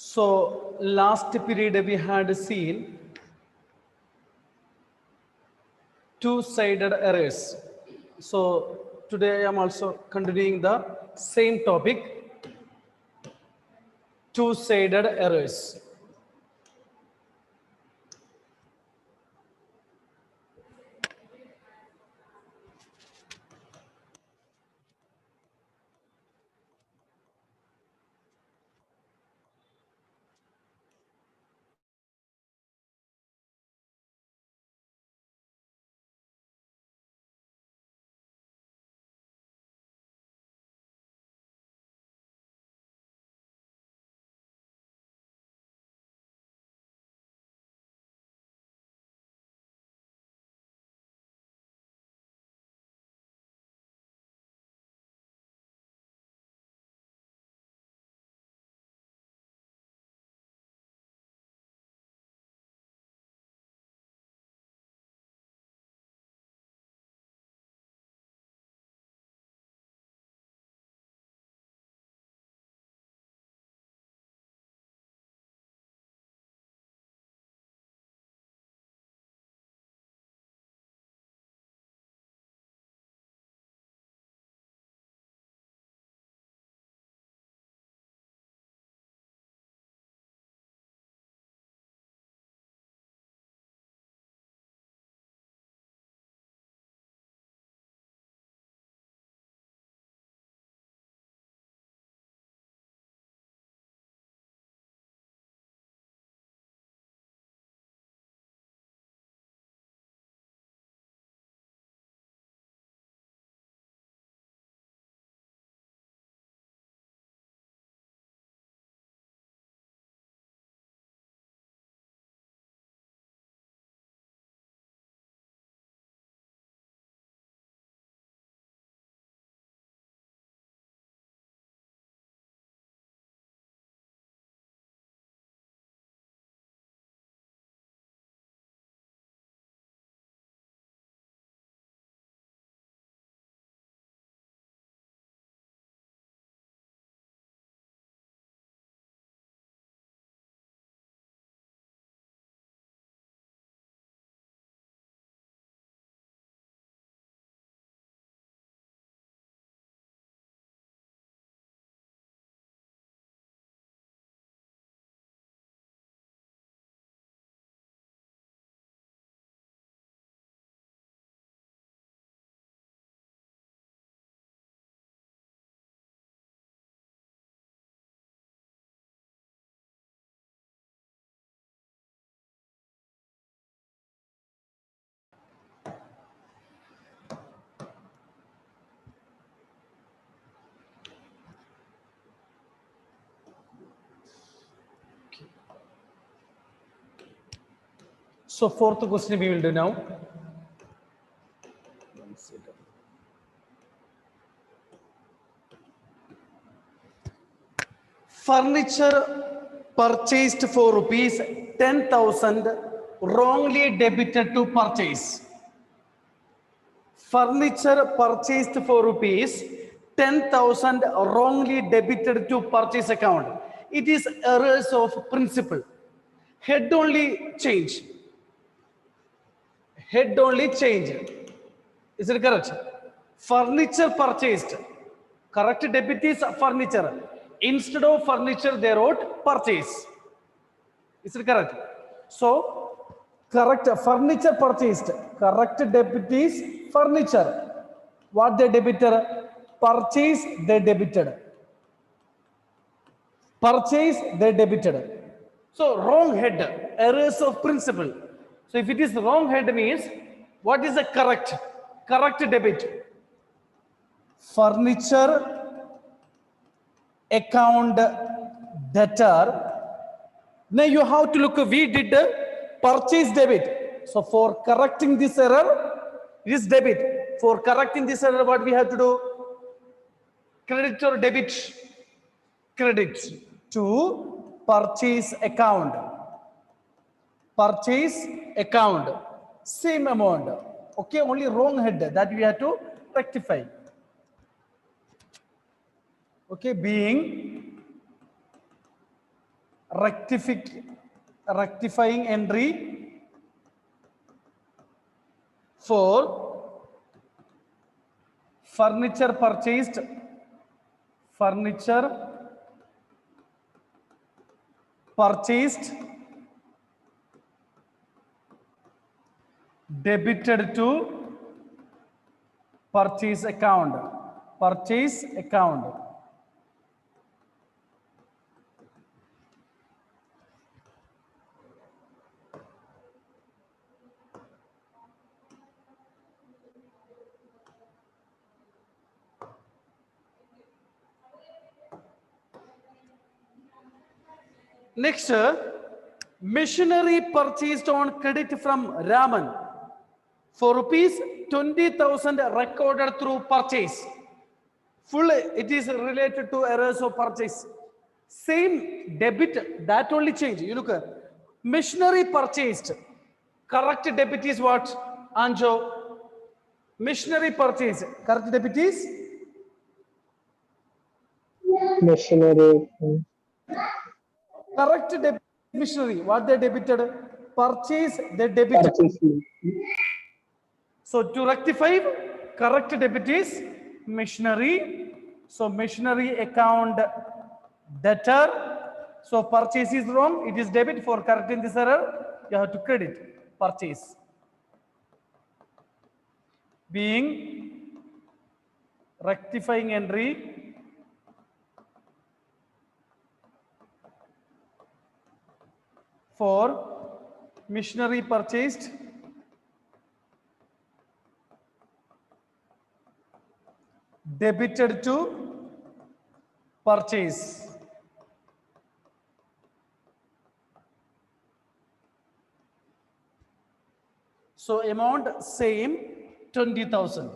So last period we had seen two-sided arrays. So today I am also continuing the same topic, two-sided arrays. So fourth question we will do now. Furniture purchased for rupees 10,000 wrongly debited to purchase. Furniture purchased for rupees 10,000 wrongly debited to purchase account. It is errors of principle. Head only change. Head only change. Is it correct? Furniture purchased. Correct debit is furniture. Instead of furniture, they wrote purchase. Is it correct? So, correct furniture purchased. Correct debit is furniture. What they debited? Purchase they debited. Purchase they debited. So wrong head, errors of principle. So if it is wrong head means what is the correct? Correct debit. Furniture account debtor. Now you have to look, we did purchase debit. So for correcting this error, it is debit. For correcting this error, what we have to do? Credit or debit? Credit to purchase account. Purchase account. Same amount. Okay, only wrong head that we have to rectify. Okay, being rectifying entry for furniture purchased debited to purchase account. Next, machinery purchased on credit from Raman for rupees 20,000 recorded through purchase. Full, it is related to errors of purchase. Same debit, that only change. You look at machinery purchased. Correct debit is what? Anjo. Machinery purchase. Correct debit is? Machinery. Correct debit machinery. What they debited? Purchase, they debited. So to rectify, correct debit is machinery. So machinery account debtor. So purchase is wrong. It is debit. For correcting this error, you have to credit purchase. Being rectifying entry for machinery purchased debited to purchase. So amount same, 20,000.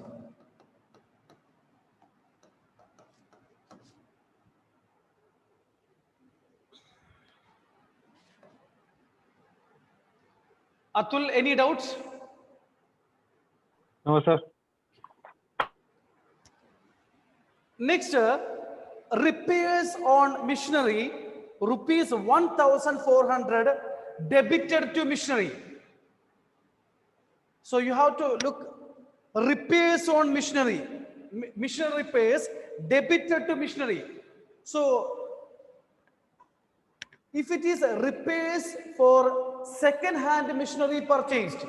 Atul, any doubts? No, sir. Next, repairs on machinery, rupees 1,400 debited to machinery. So you have to look repairs on machinery, machinery repairs debited to machinery. So if it is repairs for second-hand machinery purchased,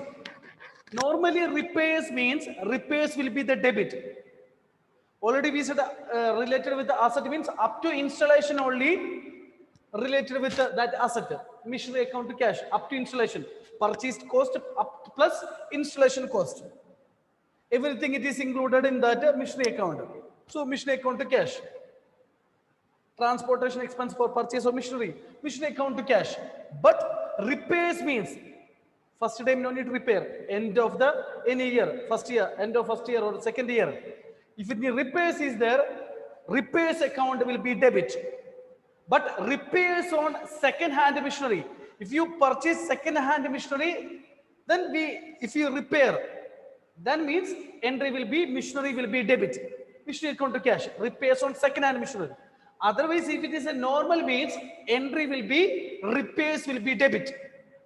normally repairs means repairs will be the debit. Already we said related with the asset means up to installation only related with that asset. Machinery account to cash up to installation. Purchased cost up plus installation cost. Everything it is included in that machinery account. So machinery account to cash. Transportation expense for purchase of machinery account to cash. But repairs means first time no need to repair. End of the any year, first year, end of first year or second year. If any repairs is there, repairs account will be debit. But repairs on second-hand machinery, if you purchase second-hand machinery, then if you repair, then means entry will be machinery will be debit. Machinery account to cash. Repairs on second-hand machinery. Otherwise, if it is a normal means, entry will be repairs will be debit.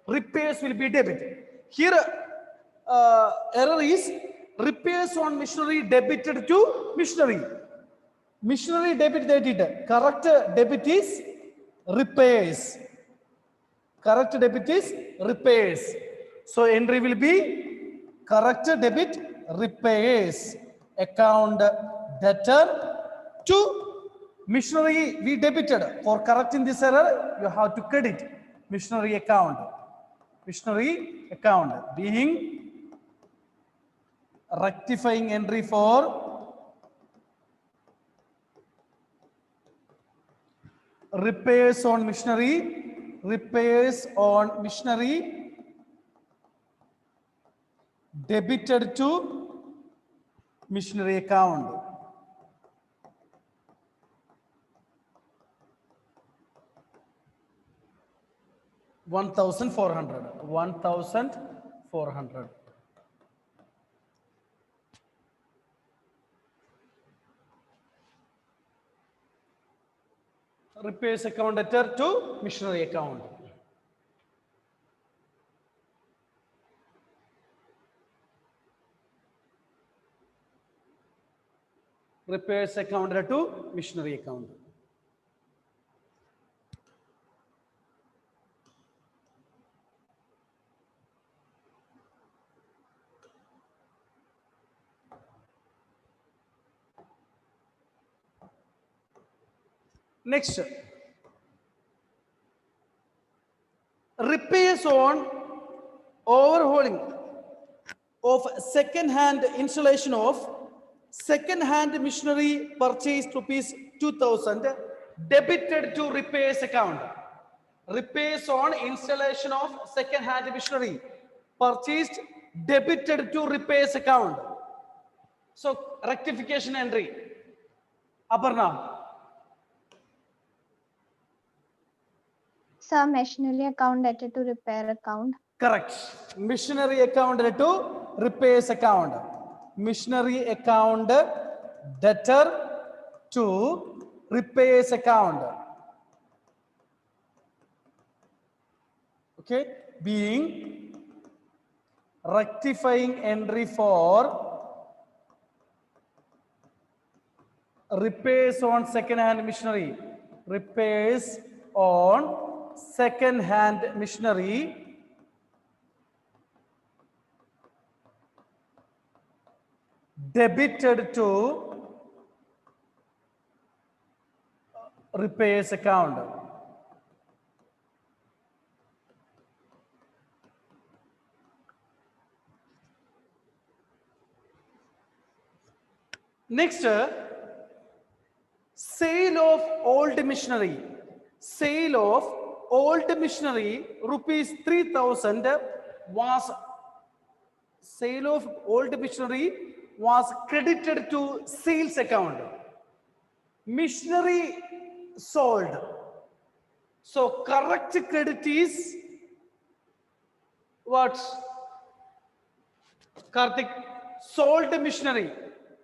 Repairs will be debit. Here, error is repairs on machinery debited to machinery. Machinery debit they did. Correct debit is repairs. Correct debit is repairs. So entry will be correct debit repairs. Account debtor to machinery we debited. For correcting this error, you have to credit machinery account. Machinery account being rectifying entry for repairs on machinery debited to machinery account. $1,400. repairs account debtor to missionary account. Repairs account debtor to missionary account. Next, repairs on overhauling of second-hand installation of second-hand machinery purchased rupees 2000 debited to repairs account. Repairs on installation of second-hand machinery purchased debited to repairs account. So rectification entry. Aparna. Sir, machinery account debtor to repair account. Correct. Machinery account to repairs account. Machinery account debtor to repairs account. Okay, being rectifying entry for repairs on second-hand machinery. Repairs on second-hand machinery debited to repairs account. Next, sale of old machinery. Sale of old machinery rupees 3000 was sale of old machinery was credited to sales account. Machinery sold. So correct credit is what? Karthik, sold machinery.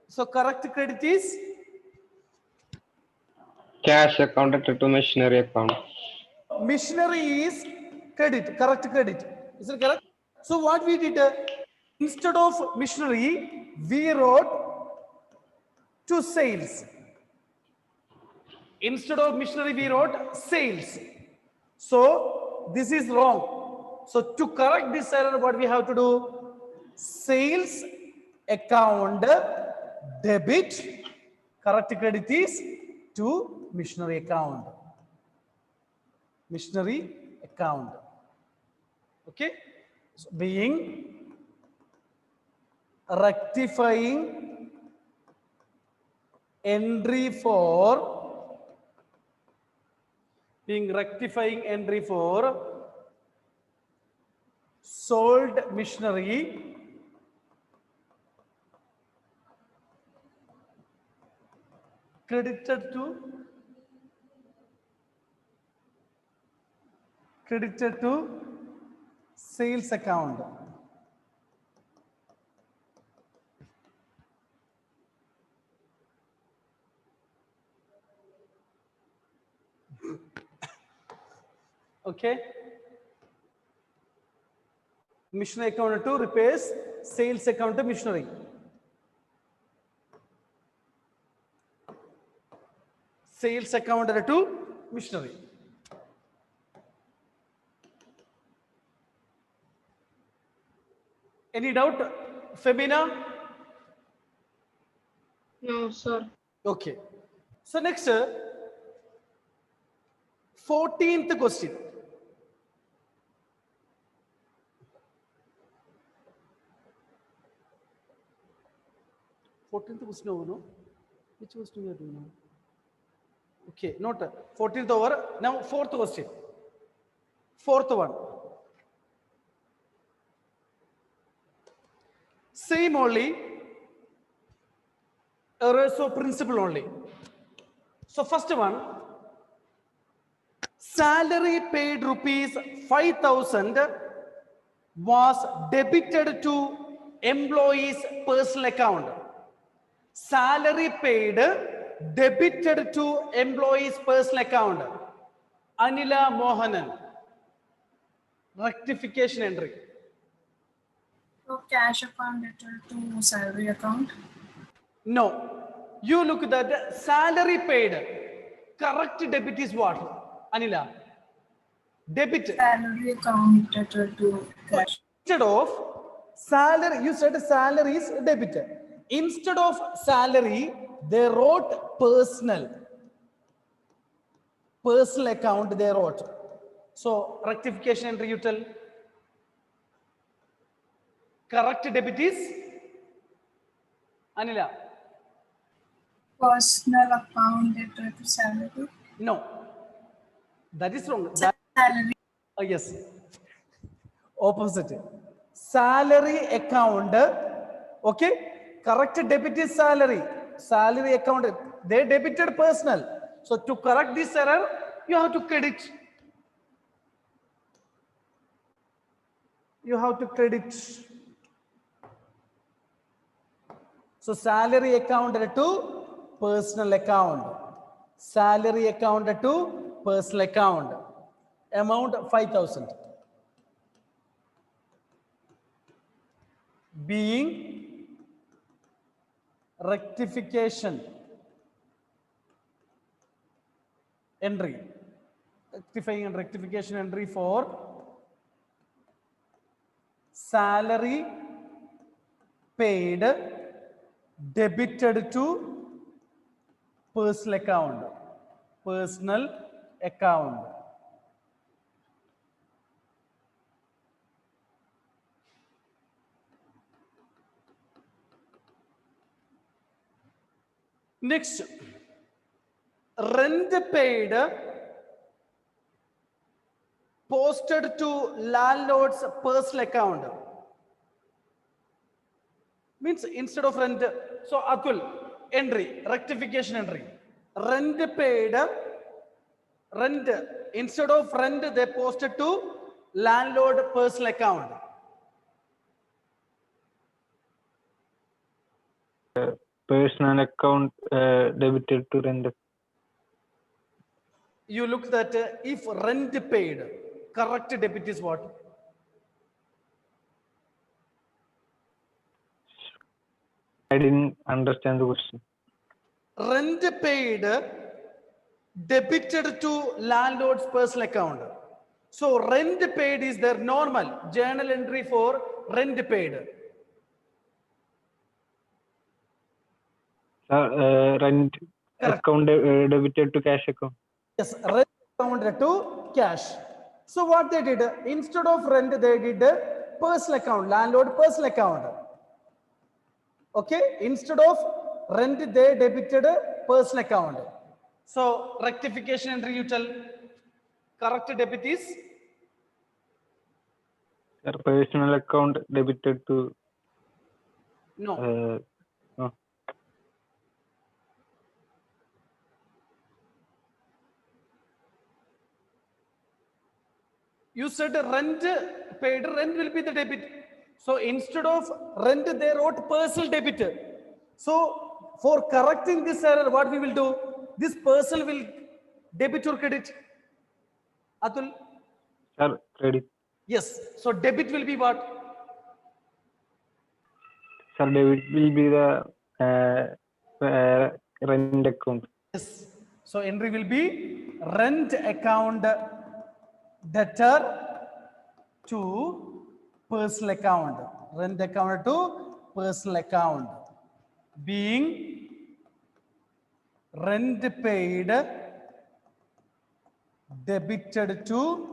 So correct credit is Cash account to machinery account. machinery is credit, correct credit. Is it correct? So what we did, instead of machinery, we wrote to sales. Instead of machinery, we wrote sales. So this is wrong. So to correct this error, what we have to do? Sales account debit, correct credit is to machinery account. Machinery account. Okay, so being rectifying entry for sold machinery credited to sales account. Okay, machinery account to repairs, sales account to machinery. Sales account to machinery. Any doubt, Femina? No, sir. Okay. So next, 14th question. No? Which question you are doing now? Okay, not 14th over. Now 4th question. 4th one. Same only. Errors of principle only. So first one. Salary paid rupees 5,000 was debited to employee's personal account. Salary paid debited to employee's personal account. Anila Mohanan. Rectification entry. So cash account debted to salary account. No. You look at that salary paid. Correct debit is what? Anila. Debit. Salary account debted to cash. Instead of salary, you said salary is debit. Instead of salary, they wrote personal. Personal account they wrote. So rectification entry you tell. Correct debit is Anila. Personal account debted to salary. No, that is wrong. That, Salary. yes, opposite. Salary account. Okay, correct debit is salary. Salary account. They debited personal. So to correct this error, you have to credit. You have to credit. So salary account to personal account. Salary account to personal account. Amount 5,000. Being rectification entry. Rectifying and rectification entry for salary paid debited to personal account. Personal account. Next, rent paid posted to landlord's personal account. Means instead of rent, so Atul, entry, rectification entry. Rent paid, rent, instead of rent, they posted to landlord personal account. Personal account debited to rent. You look that if rent paid, correct debit is what? I didn't understand the question. Rent paid debited to landlord's personal account. So rent paid is their normal journal entry for rent paid. Rent Correct. account debited to cash account. Yes, rent account to cash. So what they did, instead of rent, they did personal account, landlord personal account. Okay, instead of rent, they debited personal account. So rectification entry you tell, correct debit is Personal account debited to no. no. You said rent paid, rent will be the debit. So instead of rent, they wrote personal debit. So for correcting this error, what we will do? This person will debit or credit? Atul? Sir, credit. Yes. So debit will be what? Sir, debit will be the rent account. Yes. So entry will be rent account debtor to personal account. Rent account to personal account. Being rent paid debited to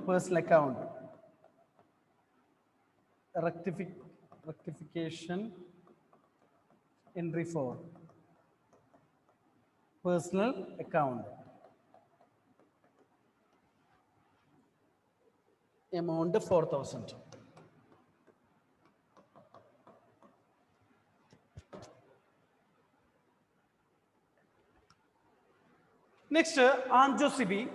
personal account. Rectification entry for personal account. Amount 4,000. Next, Anjo Sibi,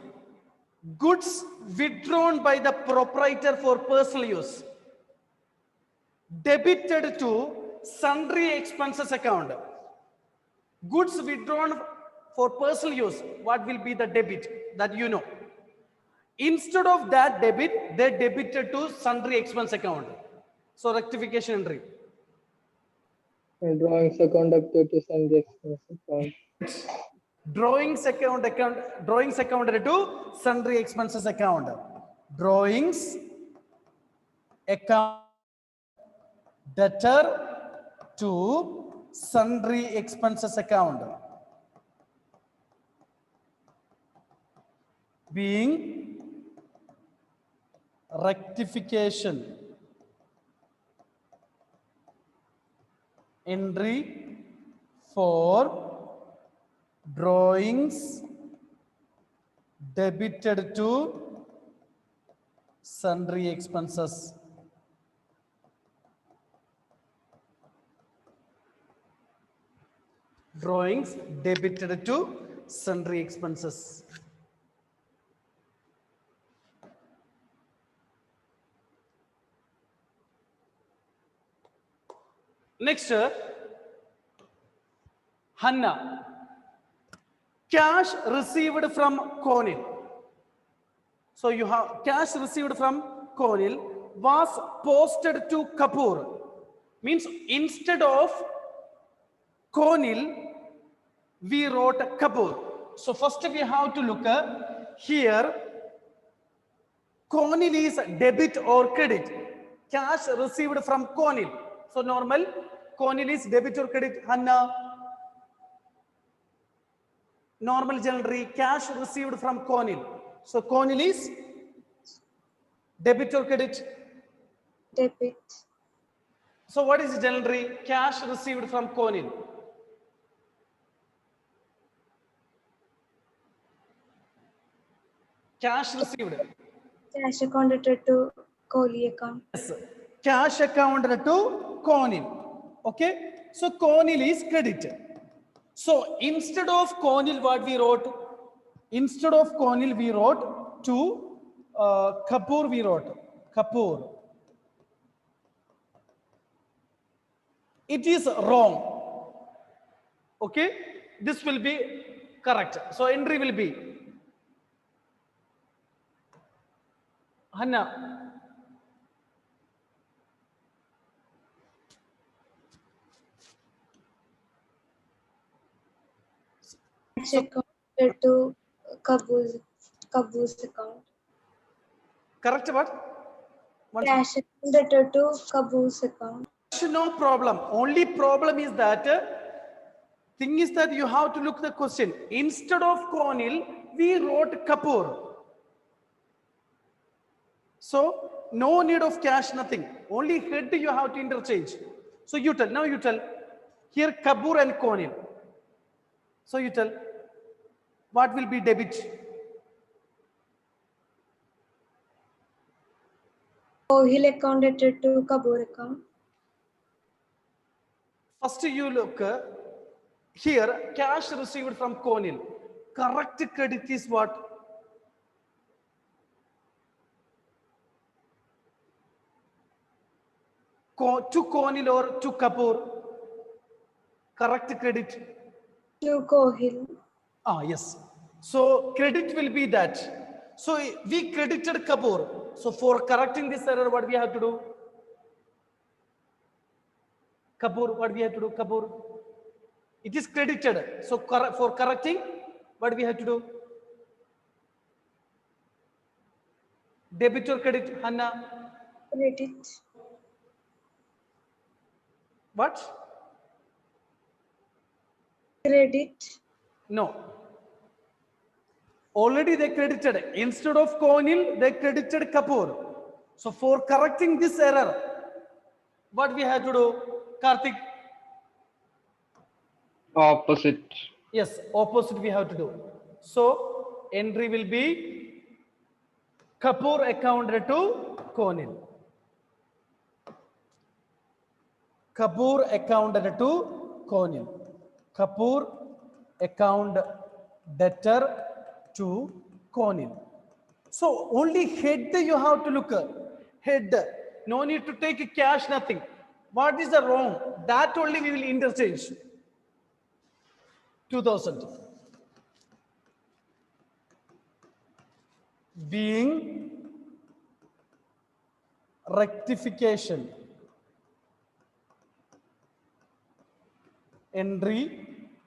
goods withdrawn by the proprietor for personal use, debited to sundry expenses account. Goods withdrawn for personal use, what will be the debit that you know? Instead of that debit, they debited to sundry expense account. So rectification entry. Drawings account debit to sundry expense account. Drawings account to sundry expenses account. Drawings account debtor to sundry expenses account. Being rectification entry for drawings debited to sundry expenses. Drawings debited to sundry expenses. Next, Hannah. Cash received from Conil. So you have cash received from Conil was posted to Kapoor. Means instead of Conil, we wrote Kapoor. So first we have to look here. Conil is debit or credit. Cash received from Conil. So normal, Conil is debit or credit, Hannah? Normal generally, cash received from Conil. So Conil is debit or credit? Debit. So what is generally cash received from Conil? Cash received. Cash account debted to Kohli account. Yes. Cash account to Conil. Okay. So Conil is credit. So instead of Conil, what we wrote? Instead of Conil, we wrote to Kapoor. We wrote Kapoor. It is wrong. Okay. This will be correct. So entry will be Hannah. Cash account debted to Kapoor's account. Correct what? Once Cash account debted to Kapoor's account. no problem. Only problem is that thing is that you have to look the question. Instead of Conil, we wrote Kapoor. So no need of cash, nothing. Only head you have to interchange. So you tell. Now you tell. Here Kapoor and Conil. So you tell. What will be debit? Kohli account debted to Kapoor account. First you look here, cash received from Conil. Correct credit is what? To Conil or to Kapoor? Correct credit? To Kohli. Ah, yes. So credit will be that. So we credited Kapoor. So for correcting this error, what we have to do? Kapoor, what we have to do? Kapoor. It is credited. So for correcting, what we have to do? Debit or credit, Hannah? Credit. What? Credit. No. Already they credited. Instead of Conil, they credited Kapoor. So for correcting this error, what we have to do? Karthik? Opposite. Yes, opposite we have to do. So entry will be Kapoor account to Conil. Kapoor account to Conil. Kapoor account debtor to Conil. So only head you have to look. Head. No need to take cash, nothing. What is the wrong? That only we will interchange. 2000. Being rectification. Entry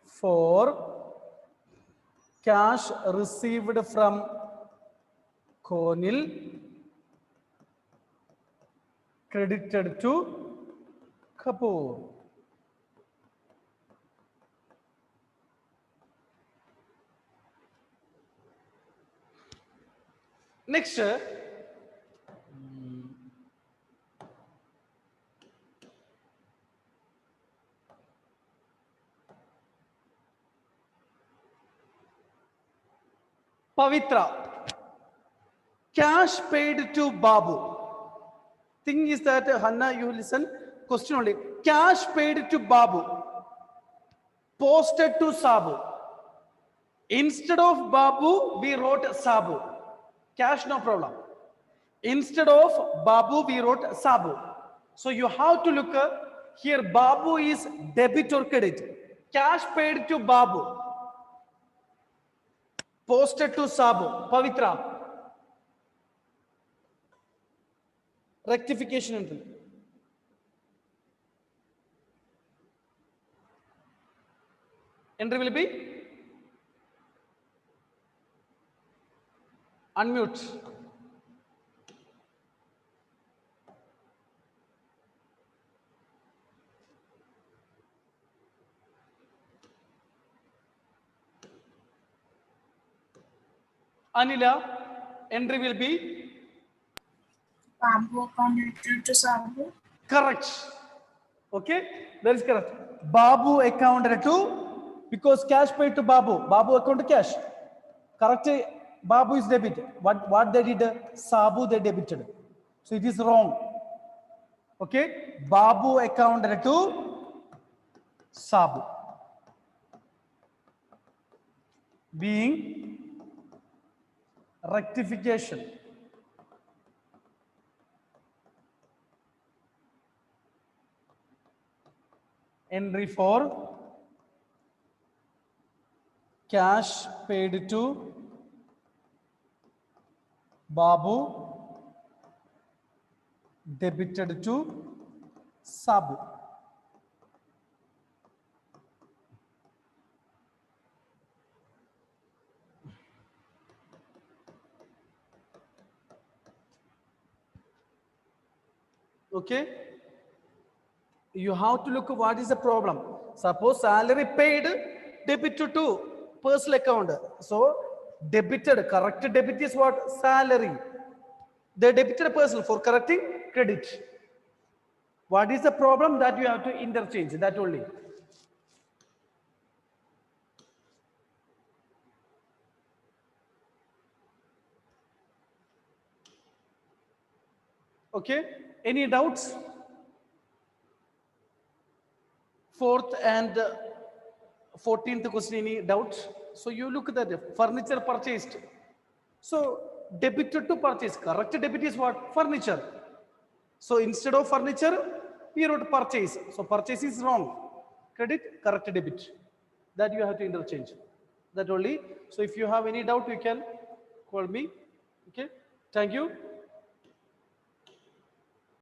for cash received from Conil credited to Kapoor. Next, Pavitra, cash paid to Babu. Thing is that, Hanna, you listen, question only. Cash paid to Babu, posted to Sabu. Instead of Babu, we wrote Sabu. Cash, no problem. Instead of Babu, we wrote Sabu. So you have to look here. Babu is debit or credit. Cash paid to Babu, posted to Sabu. Pavitra, rectification entry. Entry will be unmute. Anila, entry will be Babu account added to Sabu. correct. Okay, that is correct. Babu accounted to, because cash paid to Babu. Babu account to cash. Correct. Babu is debit. What they did? Sabu they debited. So it is wrong. Okay. Babu accounted to Sabu. Being rectification. Entry for cash paid to Babu, debited to Sabu. Okay. You have to look what is the problem. Suppose salary paid, debited to personal account. So debited, correct debit is what? Salary. They debited personal for correcting credit. What is the problem? That you have to interchange, that only. Okay, any doubts? Fourth and 14th question, any doubts? So you look at that furniture purchased. So debited to purchase, correct debit is what? Furniture. So instead of furniture, we wrote purchase. So purchase is wrong. Credit, correct debit. That you have to interchange. That only. So if you have any doubt, you can call me. Okay. Thank you.